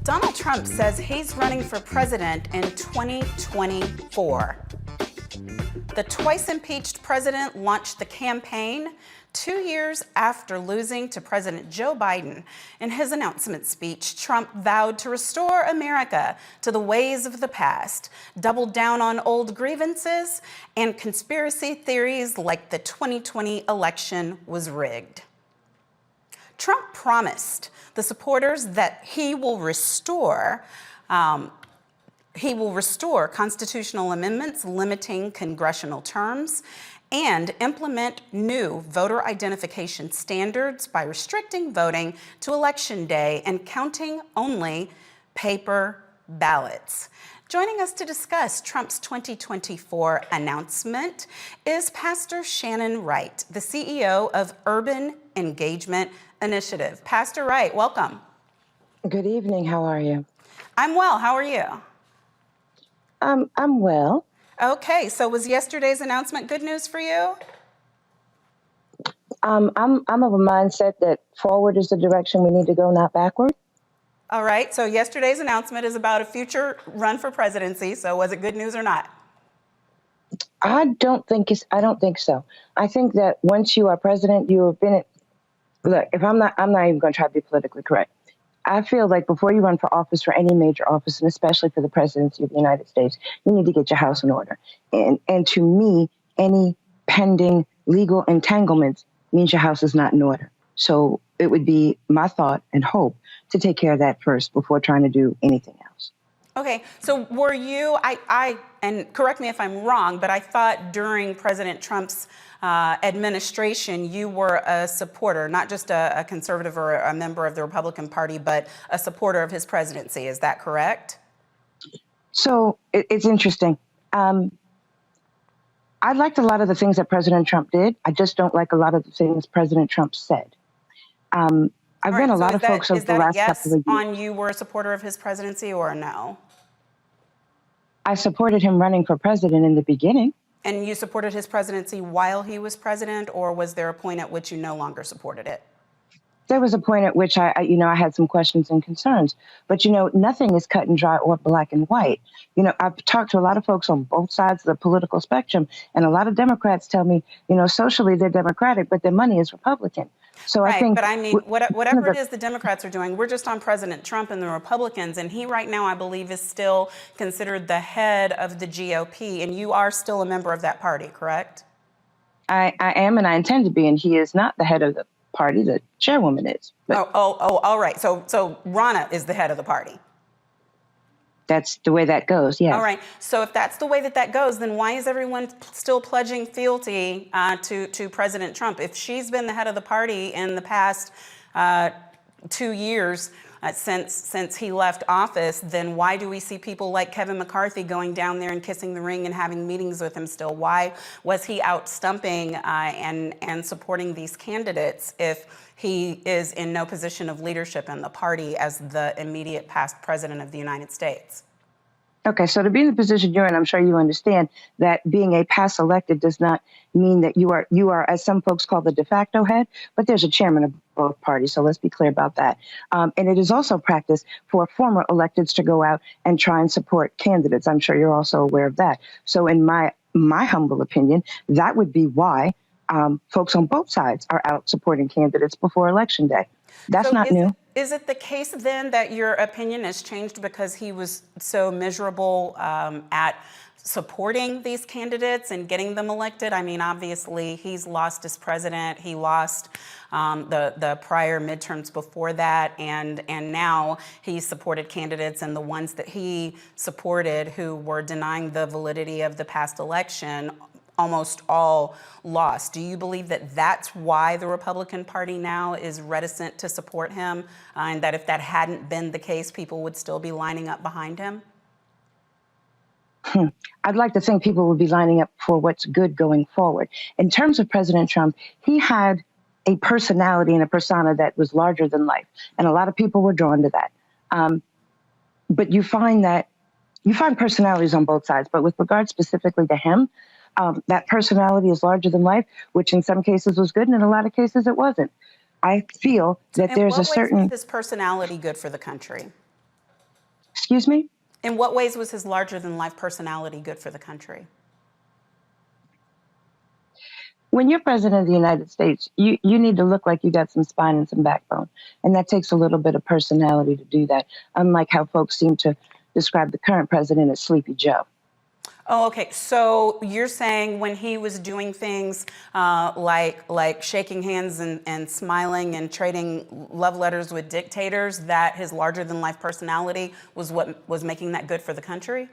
Donald Trump says he's running for president in 2024. The twice-impeached president launched the campaign 2 years after losing to President Joe Biden. In his announcement speech, Trump vowed to restore America to the ways of the past, doubled down on old grievances and conspiracy theories like the 2020 election was rigged. Trump promised the supporters that he will restore constitutional amendments limiting congressional terms and implement new voter identification standards by restricting voting to Election Day and counting only paper ballots. Joining us to discuss Trump's 2024 announcement is Pastor Shannon Wright, the CEO of Urban Engagement Initiative. Pastor Wright, welcome. Good evening. How are you? I'm well. How are you? I'm well. Okay, so was yesterday's announcement good news for you? I'm of a mindset that forward is the direction we need to go, not backward. All right, so yesterday's announcement is about a future run for presidency. So was it good news or not? I don't think so. I think that once you are president, you have been. Look, if I'm not even going to try to be politically correct. I feel like before you run for office, for any major office, and especially for the presidency of the United States, you need to get your house in order. And to me, any pending legal entanglements means your house is not in order. So it would be my thought and hope to take care of that first before trying to do anything else. Okay, so were you, and correct me if I'm wrong, but I thought during President Trump's administration, you were a supporter, not just a conservative or a member of the Republican Party, but a supporter of his presidency. Is that correct? So it's interesting. I liked a lot of the things that President Trump did. I just don't like a lot of the things President Trump said. I've been a lot of folks over the last couple of years. On you were a supporter of his presidency or a no? I supported him running for president in the beginning. And you supported his presidency while he was president, or was there a point at which you no longer supported it? There was a point at which I had some questions and concerns, but nothing is cut and dry or black and white. I've talked to a lot of folks on both sides of the political spectrum, and a lot of Democrats tell me, socially they're Democratic, but their money is Republican. So right, I think, but I mean, whatever it is the Democrats are doing, we're just on President Trump and the Republicans, and he right now, I believe, is still considered the head of the GOP, and you are still a member of that party, correct? I am, and I intend to be, and he is not the head of the party. The chairwoman is. But all right. So Ronna is the head of the party. That's the way that goes, yes. All right. So if that's the way that goes, then why is everyone still pledging fealty to President Trump? If she's been the head of the party in the past 2 years since he left office, then why do we see people like Kevin McCarthy going down there and kissing the ring and having meetings with him still? Why was he out stumping and supporting these candidates if he is in no position of leadership in the party as the immediate past president of the United States? Okay, so to be in the position you're in, I'm sure you understand that being a past elected does not mean that you are, as some folks call, the de facto head, but there's a chairman of both parties, so let's be clear about that. And it is also practice for former electeds to go out and try and support candidates. I'm sure you're also aware of that. So in my humble opinion, that would be why folks on both sides are out supporting candidates before Election Day. That's not new. Is it the case then that your opinion has changed because he was so miserable at supporting these candidates and getting them elected? I mean, obviously, he's lost as president. He lost the prior midterms before that. And now he supported candidates, and the ones that he supported who were denying the validity of the past election almost all lost. Do you believe that that's why the Republican Party now is reticent to support him, and that if that hadn't been the case, people would still be lining up behind him? I'd like to think people would be lining up for what's good going forward. In terms of President Trump, he had a personality and a persona that was larger than life, and a lot of people were drawn to that. But you find personalities on both sides, but with regard specifically to him, that personality is larger than life, which in some cases was good, and in a lot of cases it wasn't. I feel that there's a certain... In what ways is his personality good for the country? Excuse me? In what ways was his larger-than-life personality good for the country? When you're president of the United States, you need to look like you got some spine and some backbone. And that takes a little bit of personality to do that, unlike how folks seem to describe the current president as Sleepy Joe. Oh, okay. So you're saying when he was doing things like shaking hands and smiling and trading love letters with dictators, that his larger-than-life personality was what was making that good for the country?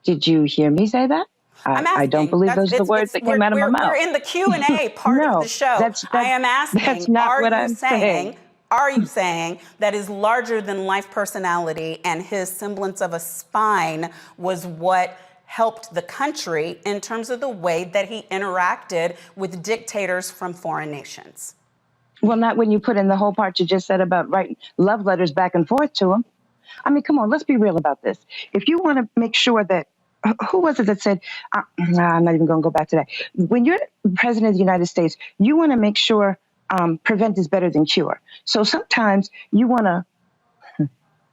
Did you hear me say that? I'm asking. I don't believe those are the words that came out of my mouth. We're in the Q&A part of the show. I am asking, that's not what I'm saying. Are you saying that his larger-than-life personality and his semblance of a spine was what helped the country in terms of the way that he interacted with dictators from foreign nations? Well, not when you put in the whole part you just said about writing love letters back and forth to him. I mean, come on, let's be real about this. If you want to make sure that, who was it that said, I'm not even going to go back to that. When you're president of the United States, you want to make sure prevent is better than cure. So sometimes you want to,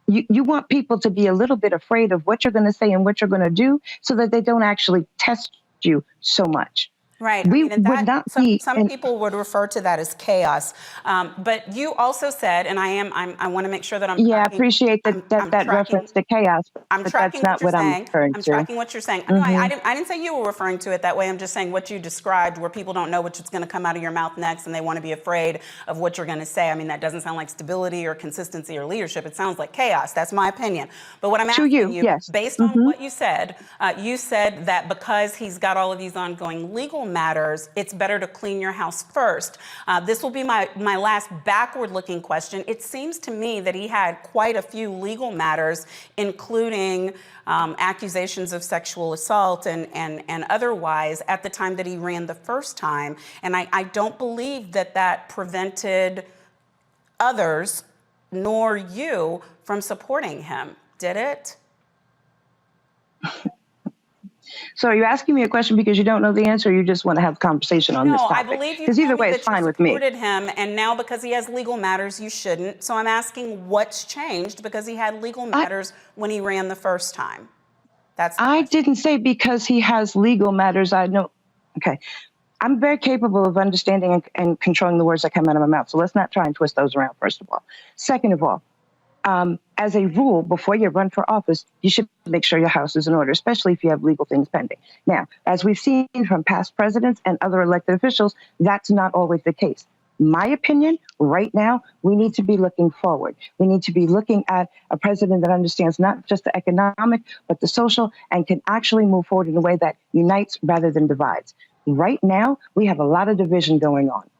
you want people to be a little bit afraid of what you're going to say and what you're going to do so that they don't actually test you so much. Right. Some people would refer to that as chaos. But you also said, and I want to make sure that I'm I appreciate that reference to chaos. But that's not what I'm referring to. I'm tracking what you're saying. No, I didn't say you were referring to it that way. I'm just saying what you described, where people don't know what's going to come out of your mouth next, and they want to be afraid of what you're going to say. I mean, that doesn't sound like stability or consistency or leadership. It sounds like chaos. That's my opinion. But what I'm asking you, based on what you said that because he's got all of these ongoing legal matters, it's better to clean your house first. This will be my last backward-looking question. It seems to me that he had quite a few legal matters, including accusations of sexual assault and otherwise at the time that he ran the first time. And I don't believe that prevented others, nor you, from supporting him. Did it? So are you asking me a question because you don't know the answer, or you just want to have a conversation on this topic? No, I believe you because either way, it's fine with me. Supported him, and now because he has legal matters, you shouldn't. So I'm asking what's changed because he had legal matters when he ran the first time. I didn't say because he has legal matters. I know. Okay. I'm very capable of understanding and controlling the words that come out of my mouth. So let's not try and twist those around, first of all. Second of all, as a rule, before you run for office, you should make sure your house is in order, especially if you have legal things pending. Now, as we've seen from past presidents and other elected officials, that's not always the case. My opinion, right now, we need to be looking forward. We need to be looking at a president that understands not just the economic, but the social, and can actually move forward in a way that unites rather than divides. Right now, we have a lot of division going on.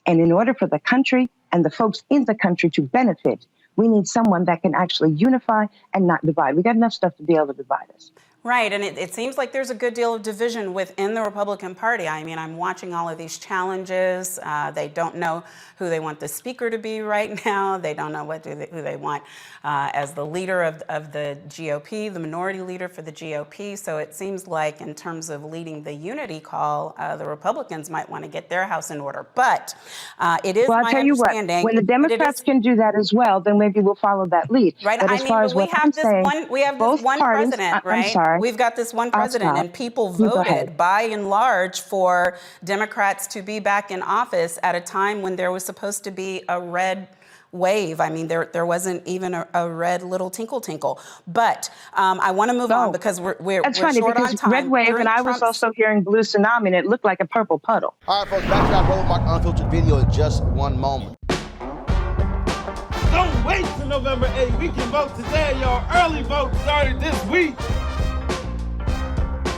And in order for the country and the folks in the country to benefit, we need someone that can actually unify and not divide. We got enough stuff to be able to divide us. Right, and it seems like there's a good deal of division within the Republican Party. I mean, I'm watching all of these challenges. They don't know who they want the speaker to be right now. They don't know who they want as the leader of the GOP, the minority leader for the GOP. So it seems like in terms of leading the unity call, the Republicans might want to get their house in order. But it is my understanding. Well, I'll tell you what, when the Democrats can do that as well, then maybe we'll follow that lead. Right, but as far as what I'm saying, we have this one president, right? I'm sorry. We've got this one president, and people voted by and large for Democrats to be back in office at a time when there was supposed to be a red wave. I mean, there wasn't even a red little tinkle tinkle. But I want to move on because we're funny short because on time. Red wave, and I was also hearing blue tsunami, and it looked like a purple puddle. All right, folks, back to our Roland Mark Unfiltered video in just one moment. Don't wait till November 8th. We can vote today, y'all. Early vote started this week.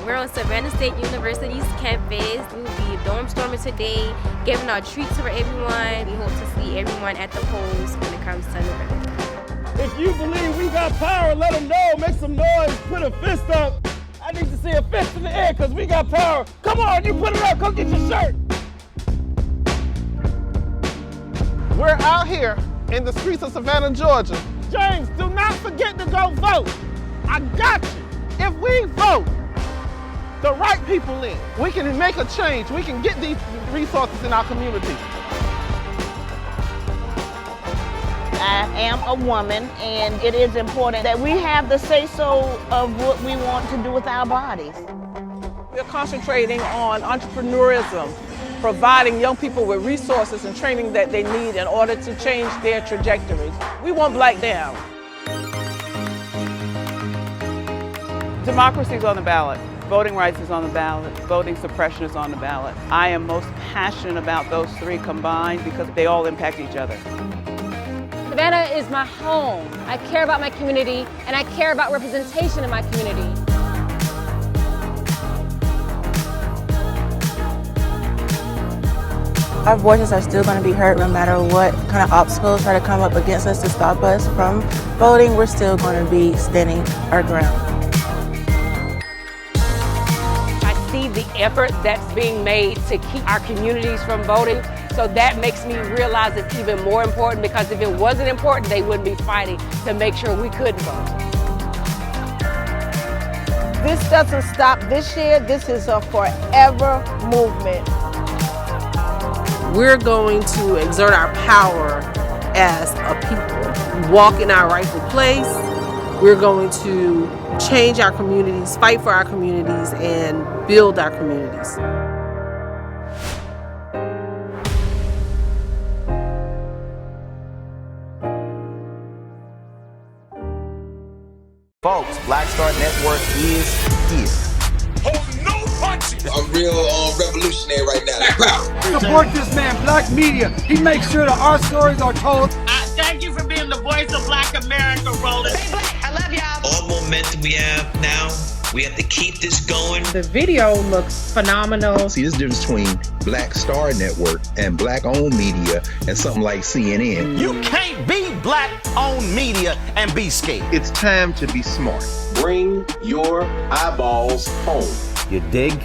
We're on Savannah State University's campus. We will be dorm storming today, giving out treats for everyone. We hope to see everyone at the polls when it comes to November. If you believe we got power, let them know. Make some noise. Put a fist up. I need to see a fist in the air because we got power. Come on, you put it up. Come get your shirt. We're out here in the streets of Savannah, Georgia. James, do not forget to go vote. I got you. If we vote the right people in, we can make a change. We can get these resources in our community. I am a woman, and it is important that we have the say-so of what we want to do with our bodies. We're concentrating on entrepreneurism, providing young people with resources and training that they need in order to change their trajectories. We want Black down. Democracy is on the ballot. Voting rights is on the ballot. Voting suppression is on the ballot. I am most passionate about those three combined because they all impact each other. Savannah is my home. I care about my community, and I care about representation in my community. Our voices are still going to be heard no matter what kind of obstacles try to come up against us to stop us from voting. We're still going to be standing our ground. The effort that's being made to keep our communities from voting. So that makes me realize it's even more important, because if it wasn't important, they wouldn't be fighting to make sure we couldn't vote. This doesn't stop this year. This is a forever movement. We're going to exert our power as a people, walk in our rightful place. We're going to change our communities, fight for our communities, and build our communities. Folks, Black Star Network is here. Hold no punches. I'm real revolutionary right now. Support this man, Black media. He makes sure that our stories are told. Thank you for being the voice of Black America, Roland. Stay Black. I love y'all. All momentum we have now, we have to keep this going. The video looks phenomenal. See, this difference between Black Star Network and Black-owned media and something like CNN. You can't be Black-owned media and be scared. It's time to be smart. Bring your eyeballs home. You dig?